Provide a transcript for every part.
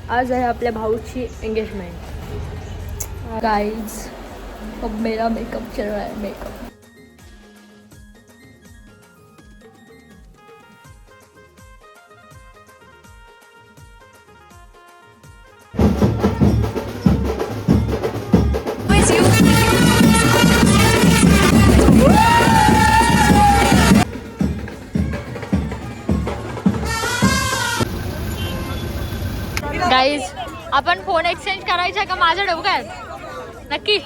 आज आहे आपल्या भाऊची एंगेजमेंट। गाइस अब मेरा मेकअप चल रहा है। मेकअप गाइस आपण फोन एक्सचेंज करायचा का? माझ्या डोक्यात नक्की।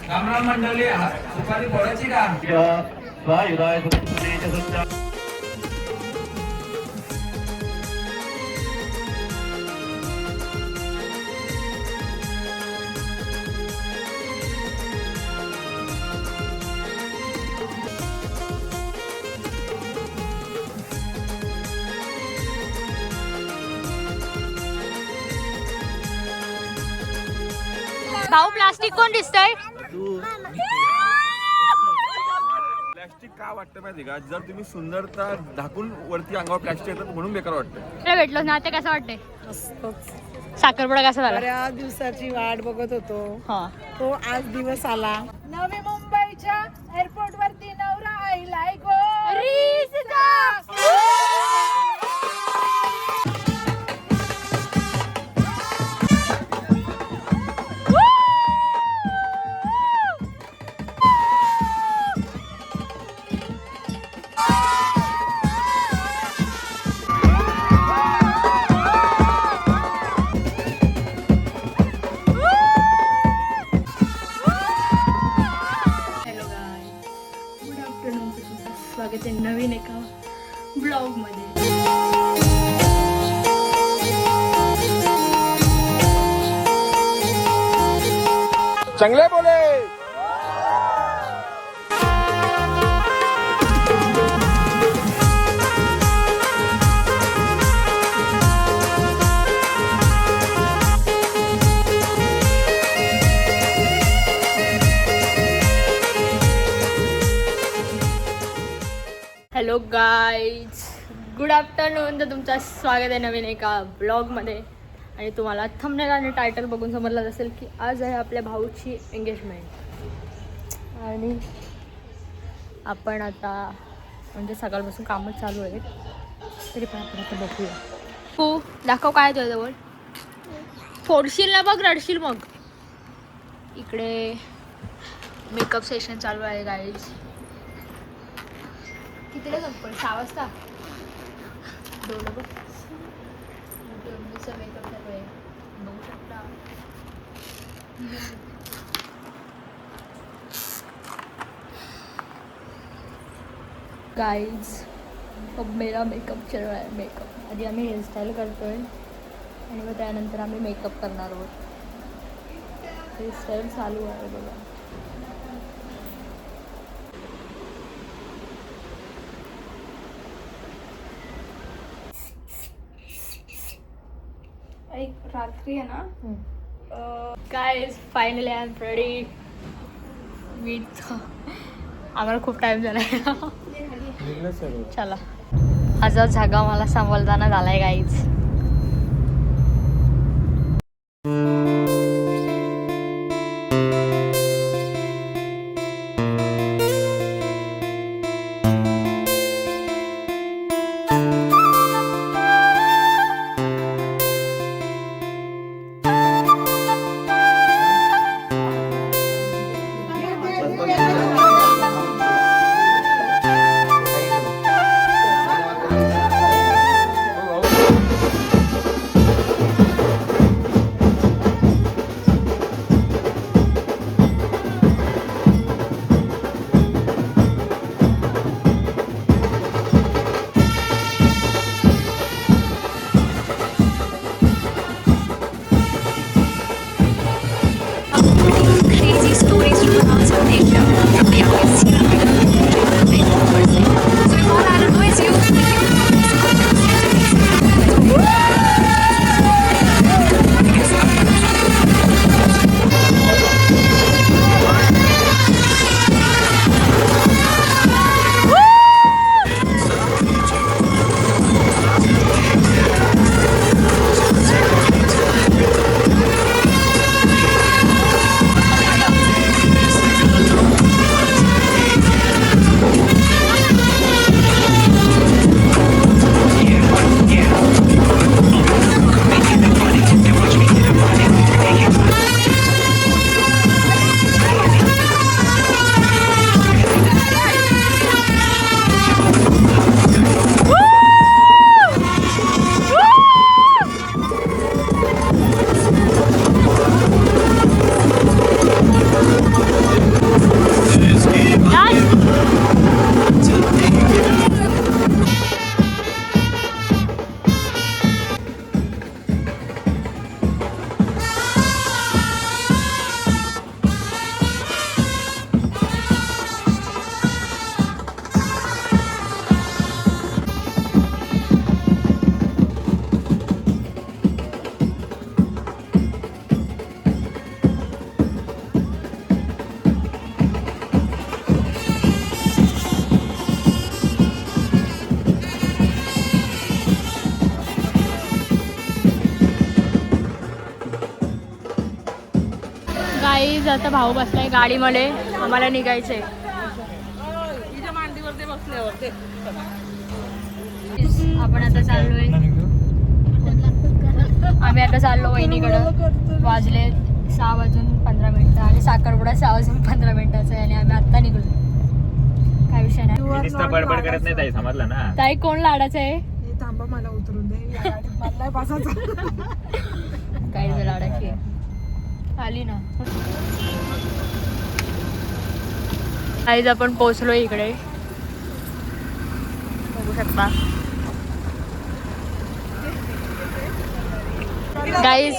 राम राम मंडळी, सुपारी फोडायची का? भाऊ प्लास्टिक कोण दिसतंय? प्लॅस्टिक का वाटतं माहिती का? जर तुम्ही सुंदरता ढाकून वरती अंगावर प्लॅस्टिक येतात म्हणून बेकार वाटतं। तुला भेटलो ना, ते कसं वाटतंय? मस्तच। साखरपुडा कसा झाला? बऱ्याच दिवसाची वाट बघत होतो, हा तो आज दिवस आला। नवी मुंबईच्या एअरपोर्ट वरती नवरा आईलाय गो। स्वागत आहे नवीन एका ब्लॉग मध्ये। चांगले बोले। Hello guys, good afternoon. तर तुमचं स्वागत आहे नवीन एका ब्लॉगमध्ये। आणि तुम्हाला थंबनेल आणि टायटल बघून समजलं असेल की आज आहे आपल्या भाऊची एंगेजमेंट। आणि आपण आता म्हणजे सकाळपासून कामच चालू आहे, तरी पण आपण आता बघूया। हो दाखव काय तुझ्याजवळ। फोडशील ना बघ, रडशील मग। इकडे मेकअप सेशन चालू आहे गाईज। कितीला संपल? 6 वाजता। दोन बघ मेकअप चालू आहे, बघू शकता। गाइस अब मेरा मेकअप चल रहा है। मेकअप आधी आम्ही हेअरस्टाईल करतोय आणि मग त्यानंतर आम्ही मेकअप करणार आहोत। हेअरस्टाईल चालू आहे बघा। एक रात्री आहे ना, guys finally I am ready with. आम्हाला खूप टाइम झाला आहे। चला, माझा जागा मला सांभाळताना झालाय गाईज। गाईज आता भाऊ बसलाय गाडीमध्ये, आम्हाला निघायचंय. आपण आता चाललोय, आम्ही आता चाललो वहिनीकडं. वाजले 6:15 आणि साखरपुडा 6:15 आहे आणि आम्ही आता निघलो. काय विषय नाही, बडबड करत नाही ताई, समजलं ना. ताई कोण लाडाचं आहे? थांबा मला उतरून दे, या गाडीत मला बसायचं. काय लाडाची आली ना. आईज आपण पोहोचलो इकडे, बघू शकता. गाईज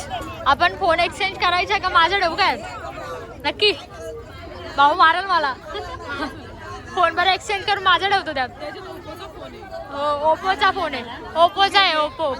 आपण फोन एक्सचेंज करायचा का? माझ्या डोक्यात नक्की भाऊ मारल मला. फोन बरं एक्सचेंज करून माझा ठेवतो त्यात. हो, ओप्पोचा फोन आहे, ओप्पोचा आहे, ओप्पो. हो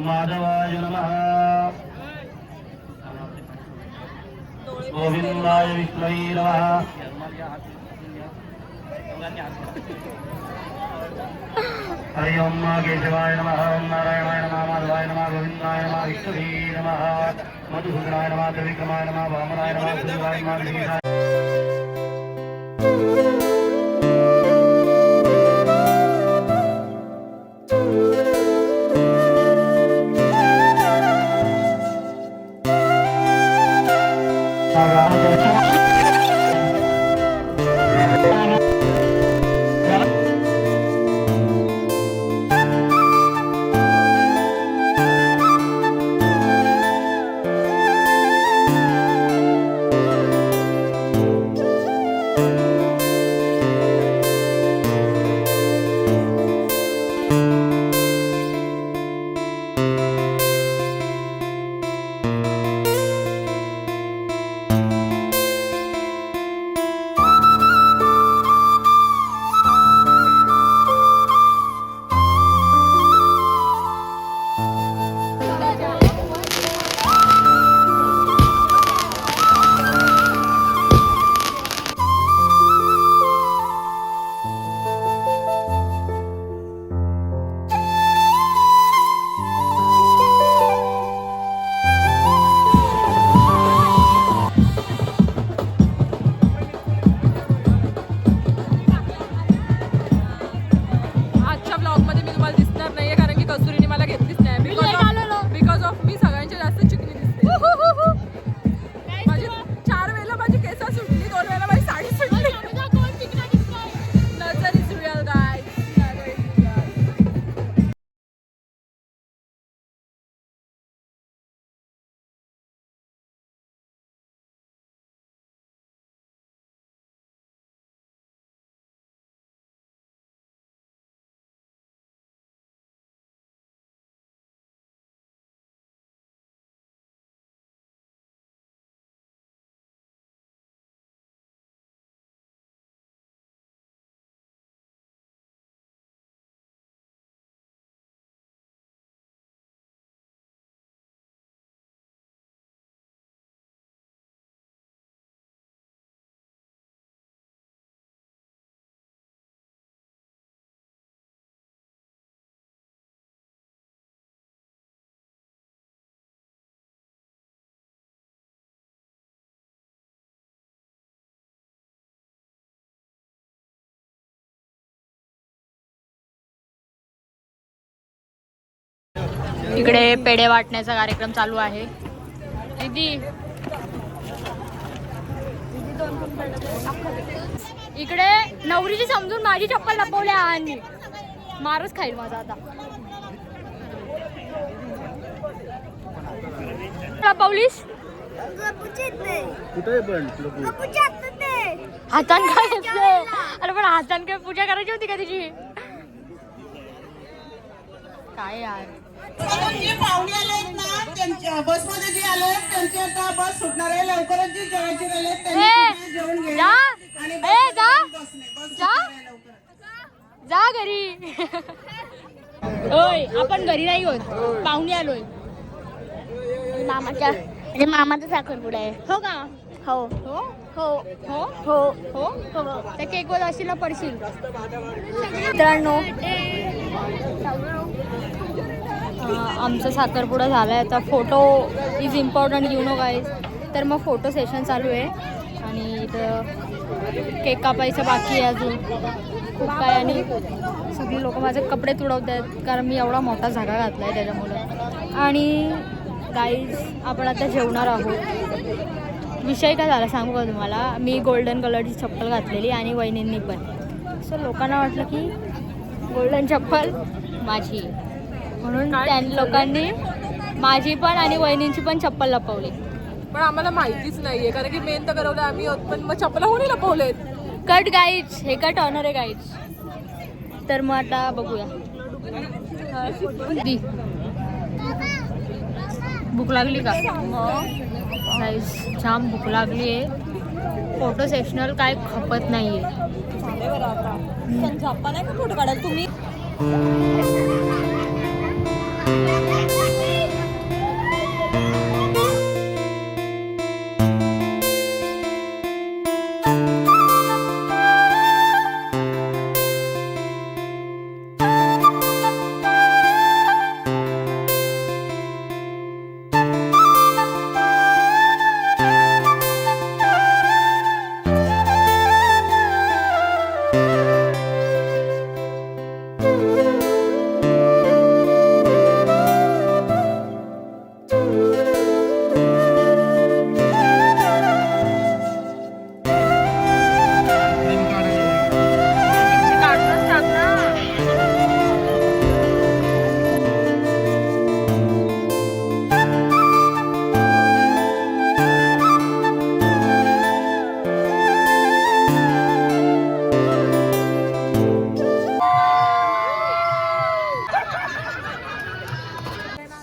माधवाय नमः गोविंदाय विष्णवे नमः हरि ओम केशवाय नमः ओम नारायणाय नमः माधवाय नमः गोविंदाय नमः विष्णवे नमः मधुसूदनाय नमः त्रिविक्रमाय नमः वामनाय नमः सुंदराय नमः विष्णुदाय आजच्या ब्लॉगमध्ये मी तुम्हाला दिसणार नाहीये कारण की कस्तुरीने मला घेतलीच नाही बिकॉज ऑफ मी सगळ्यांच्या जास्त चिकनी दिसते माझी 4 वेळेला माझी केस सुटली 2 वेळेला माझी साडी सुटली नजर इज रिअल गाइस इकडे पेढे वाटण्याचा कार्यक्रम चालू आहे. दीदी इकडे नवरीची समजून माझी चप्पल लपवल्या आणि मारच खाईल माझा आता. लपवलीस कुठे पण हातान काय घेतले? अरे पण हातान काय पूजा करायची होती का तिची? काय यार जे पाहुणे आलेत ना त्यांच्या बसमध्ये जे आले त्यांची आता बस सुटणार आहे लवकरच. जी जेवायची राहिले त्यांनी जेवण घ्या आणि जा घरी. ओय आपण घरी नाही होत पाहुणे आलोय. मामाचा साखरपुडा आहे. हो का? हो हो हो हो हो हो हो. त्या केकवर अशी ना पडशील. मित्रांनो आमचा साखरपुडा झाला आहे. आता photo is important you know guys. तर मग फोटो सेशन चालू आहे आणि इथं केक कापायचं बाकी आहे अजून खूप काय. आणि सगळी लोक माझे कपडे तुडवत आहेत कारण मी एवढा मोठा झगा घातला आहे त्याच्यामुळं. आणि गाईज आपण आता जेवणार आहोत. विषय काय झाला सांगू का तुम्हाला. मी गोल्डन कलरची चप्पल घातलेली आणि वहिनींनी पण. सो लोकांना वाटलं की गोल्डन चप्पल माझी म्हणून त्या लोकांनी माझी पण आणि वहिनींची पण चप्पल लपवली. पण आम्हाला माहितीच नाहीये कारण की मेन तर करवलं आम्ही आहोत पण मग चप्पला कोणी लपवलेत. कट गाईज हे कट ऑनर आहे गाईज. तर मग आता बघूया. भूक लागली का गाईज. जाम भूक लागली आहे. फोटो सेशनल काय खपत नाहीये. झप्पा नाही का फोटो काढाल तुम्ही.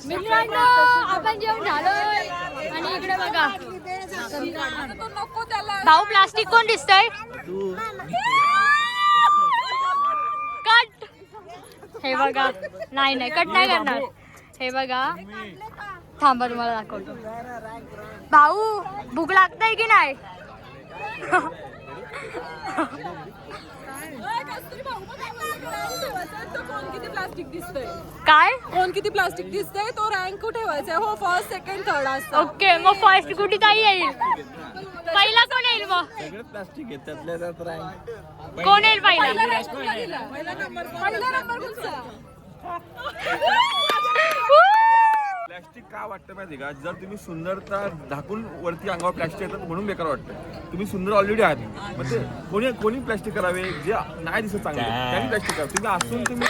मित्रांनो आपण जेवण झालोय आणि इकडे बघा नको त्याला. भाऊ प्लास्टिक कोण दिसतंय. कट. हे बघा. नाही नाही कट नाही करणार. हे बघा थांबा तुम्हाला दाखवतो. भाऊ भूक लागतंय की नाही. कोण किती प्लास्टिक दिसतंय काय कोण किती प्लास्टिक दिसतंय तो रँक ठेवायचा. हो फर्स्ट सेकंड थर्ड असतो. ओके मग फर्स्ट कुठे ताई येईल. पहिला कोण येईल मग. सगळे प्लास्टिक आहे त्यातल्या त्यात रँक. कोण येईल पहिला. पहिला नंबर कोणता. प्लॅस्टिक का वाटतं माहिती का. जर तुम्ही सुंदरता झाकून वरती अंगावर प्लॅस्टिक येतात म्हणून बेकार वाटतं. तुम्ही सुंदर ऑलरेडी आहात मग ते कोणी प्लॅस्टिक करावे जे नाही दिसत चांगलं त्यांनी प्लॅस्टिक करा. तुम्ही असून तुम्ही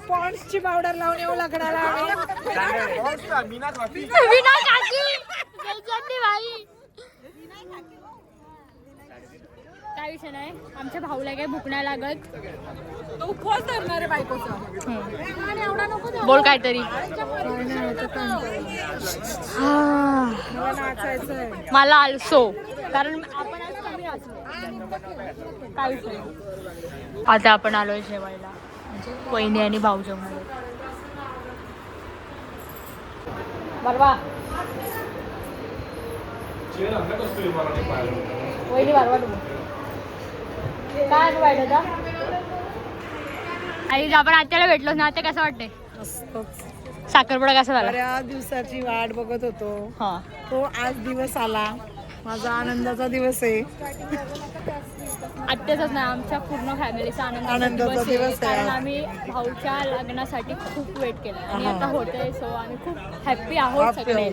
पॉन्ड्सची पावडर लावून येऊ लग्नाला काय विषय नाही. आमच्या भाऊला काय भूक नाही लागत. तो उपवास धरणार आहे बायकोचा. बोल काहीतरी. नाचायचंय. मला आलसो कारण आपण आज कमी असलो. काय विषय नाही. आता आपण आलोय जेवायला म्हणजे वहिनी आणि भाऊ जेवणार. बरवा वहिनी बरवा तुम्ही काय वाईट होता. आई आपण आत्याला भेटलो ना. आता कसं वाटतंय. साखरपुडा कसा झाला. बऱ्याच दिवसाची वाट बघत होतो. हा तो आज दिवस आला. माझा आनंदाचा दिवस आहे. आत्याचाच नाही आमच्या पूर्ण फॅमिलीचा आनंदाचा दिवस आहे. कारण आम्ही भाऊच्या लग्नासाठी खूप वेट केला आणि आता होतंय. सो आम्ही खूप हॅप्पी आहोत सगळे.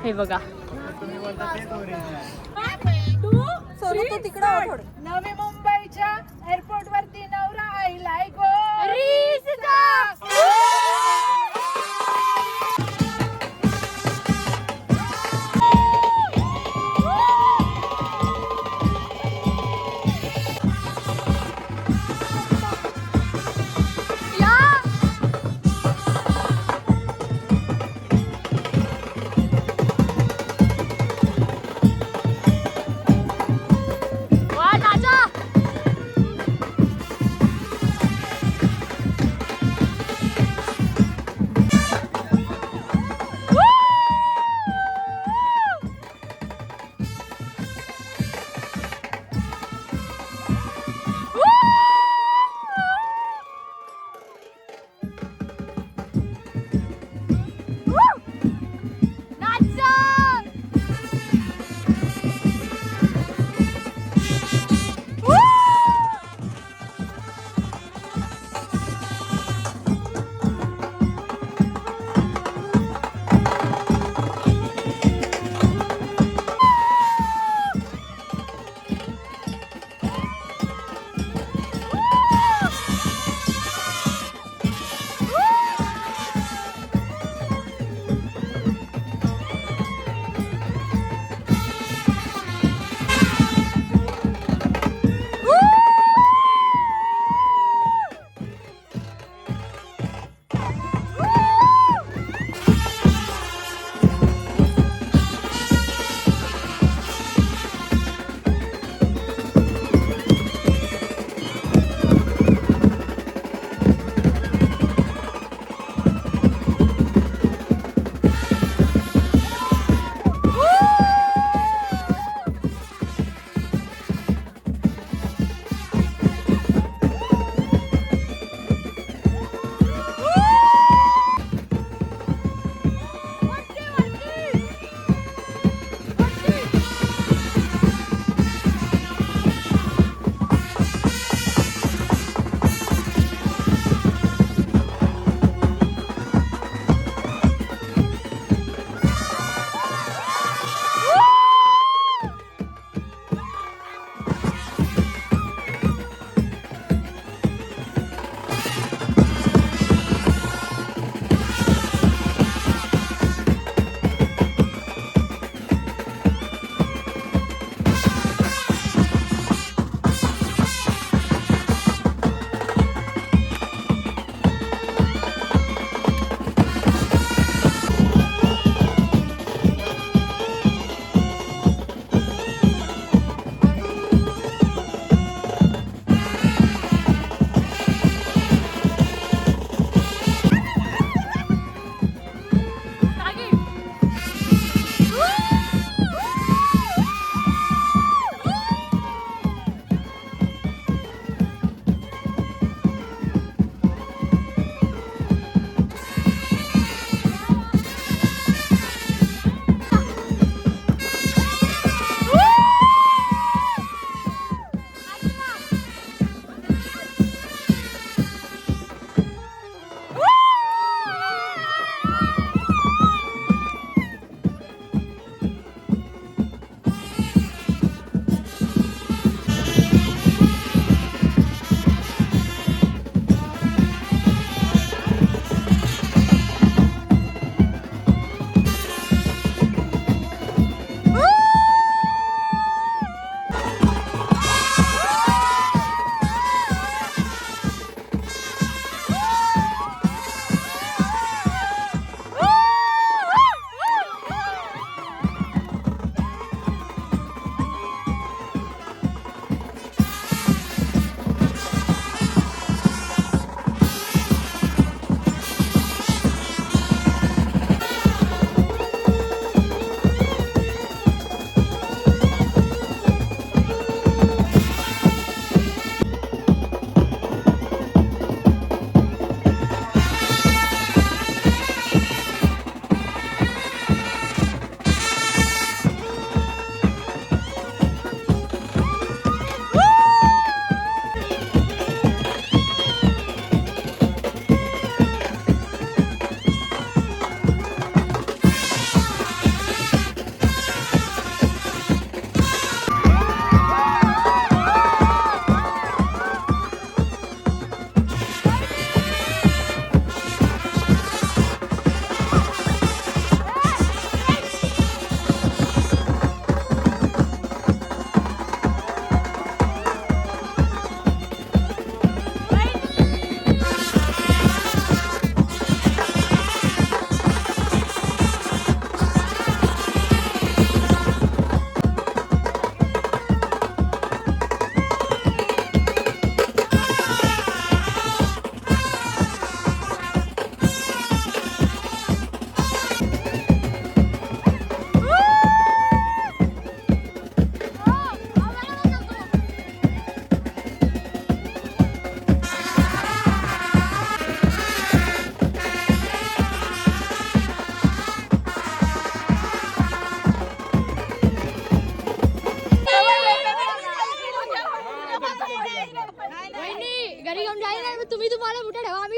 हे बघा तू तिकडं नवी मुंबईच्या एअरपोर्ट वरती नवरा आईलाय गो.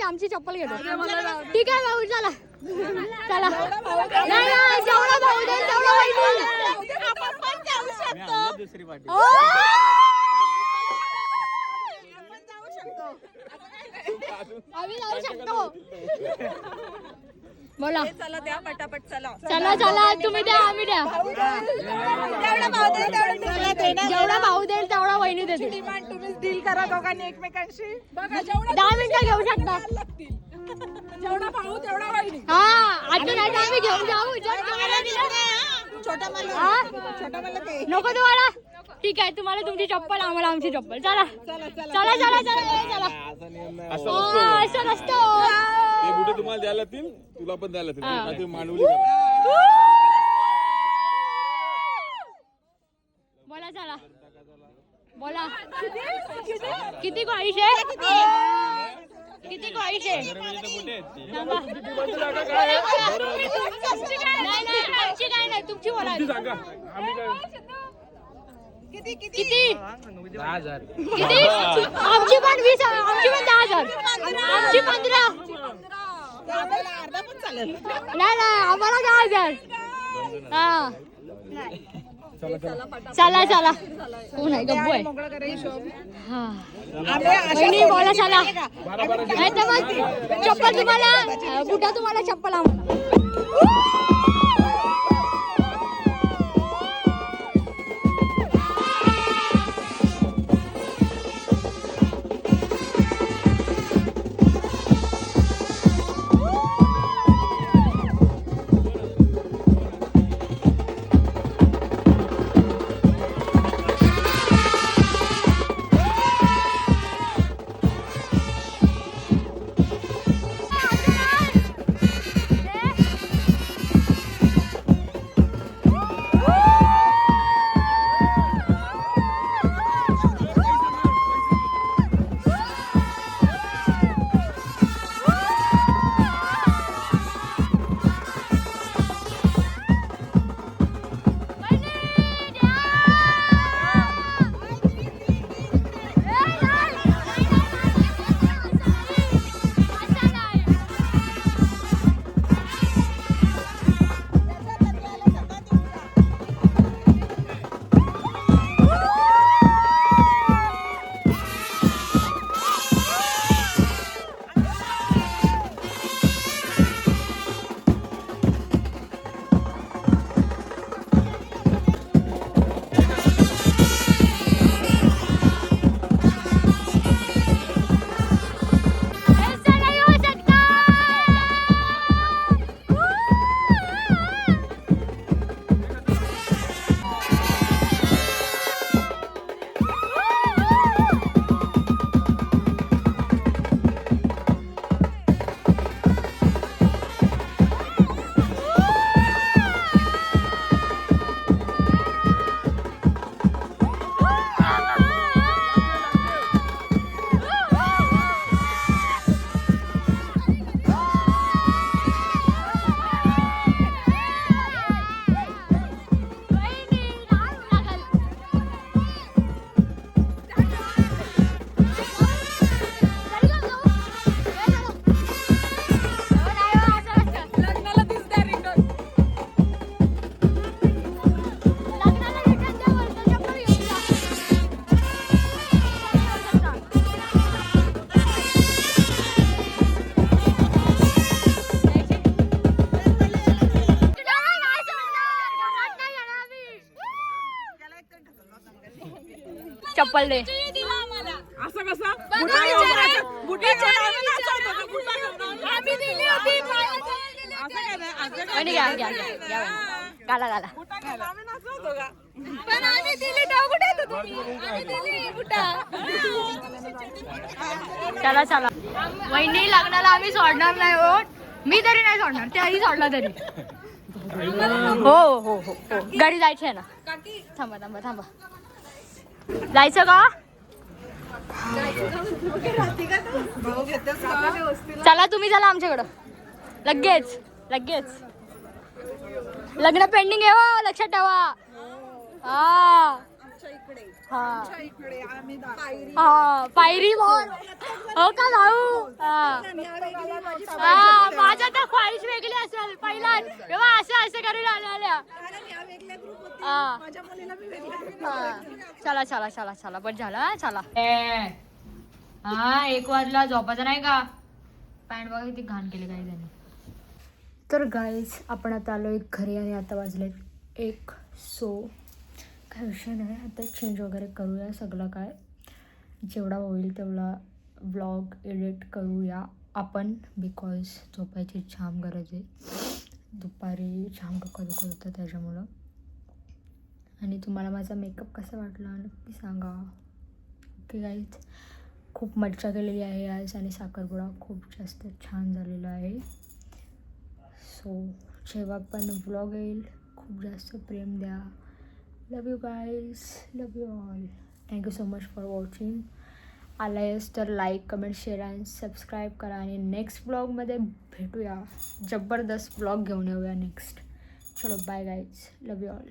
आमची चप्पल घेतो ठीक आहे भाऊ चला चला नाही जेवढा भाऊ देईल तेवढा वहिनी आपण पण जाऊ शकतो दुसरी पाठी ओ! आपण जाऊ शकतो आम्ही जाऊ शकतो बोला चला द्या पटापट चला चला चला तुम्ही द्या आम्ही द्या जेवढा भाऊ देईल तेवढा वहिनी देते डिमांड तुम्हीच डील करा दोघांनी एकमेकांशी बघा जेवढा 10 मिनिटं घेऊ शकता जेवढा भाऊ तेवढा वहिनी हा आता नाही तर आम्ही घेऊन जाऊ जर तुम्हाला दिलं छोटा मला हा? छोटा मला ते नको तुम्हाला ठीक आहे तुम्हाला तुमची चप्पल आम्हाला आमची चप्पल चला चला चला चला चला असं नसतं ते बुटे तुम्हाला द्यायला लागतील तुला पण द्यायला लागतील हा. काहीतरी मांडवली करा. बोला चला बोला किती पैसे किती पैसे सांगा. नाही नाही आमची काय नाही तुमची बोला सांगा आम्ही काय किती किती किती 10,000 किती आमची पण 20 आमची पण 10,000 आमची 15 आपल्याला अर्धा पण चालेल नाही नाही आम्हाला 10,000 हा चला चला कोण आहे गप्पू आहे मोकळं करा हिशोब हा आम्ही अशा वहिनी बोला चला नाही तर मग चप्पल तुम्हाला बुटा तुम्हाला चप्पल आम्हाला चप्पल दे असं कसं आणि घ्या घ्या घ्या घ्या घाला घाला पण आम्ही दिली चला चला वहिनी लग्नाला आम्ही सोडणार नाही हो मी तरी नाही सोडणार त्याही सोडला तरी हो हो हो हो गाडी जायची आहे ना थांबा थांबा थांबा जायचं का चला तुम्ही चला आमच्याकडं लगेच लगेच लग्न पेंडिंग आहे हो लक्षात ठेवा हा हा इकडे आम्ही दाखवू. हा पायरी मोर हो का भाऊ हा माझ्या तर ख्वाहिश वेगळी असेल पहिला तेव्हा असं असं करून आल्या हा माझ्या मुलीला मी वेगळं हा. चला चला चला चला बस झालं हा, चला हा 1 वाजला झोपायचं नाही का पॅन्ट बघा किती घाण केले काही त्यांनी. तर गाईज आपण आता आलो एक घरी आणि आता वाजले 1 सो काय विषय नाही आता चेंज वगैरे करूया सगळं काय जेवढा होईल तेवढा व्लॉग एडिट करूया आपण बिकॉज झोपायची जाम गरज आहे दुपारी जाम डोकं दुखत होतं त्याच्यामुळं. आणि तुम्हाला माझा मेकअप कसा वाटला नक्की सांगा. ओके गाईज खूप मज्जा केलेली आहे आज आणि साखरपुडा खूप जास्त छान झालेला आहे. सो जेव्हा पण व्लॉग येईल खूप जास्त प्रेम द्या. Love you guys love you all. Thank you so much for watching. आला आहेस तर लाईक कमेंट शेअर आणि सबस्क्राईब करा आणि नेक्स्ट ब्लॉगमध्ये भेटूया. जबरदस्त ब्लॉग घेऊन येऊया नेक्स्ट. चलो bye guys love you all.